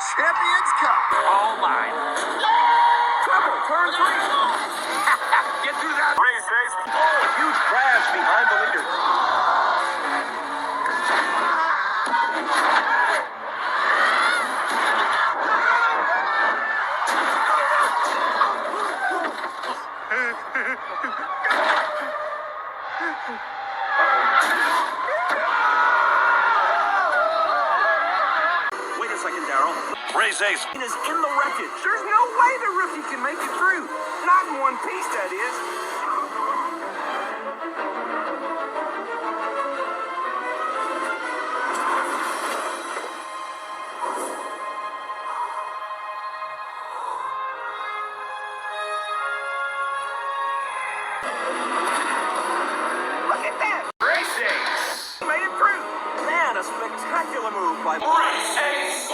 Champions Cup. All mine. Triple, turn 3. Get through that. Race, race. Oh, a huge crash behind the leader. Wait a second, Darryl. Race Ace is in the wreckage. There's no way the rookie can make it through. Not in one piece, that is. Look at that. Race Ace. He made it through. Man, a spectacular move by Race Ace.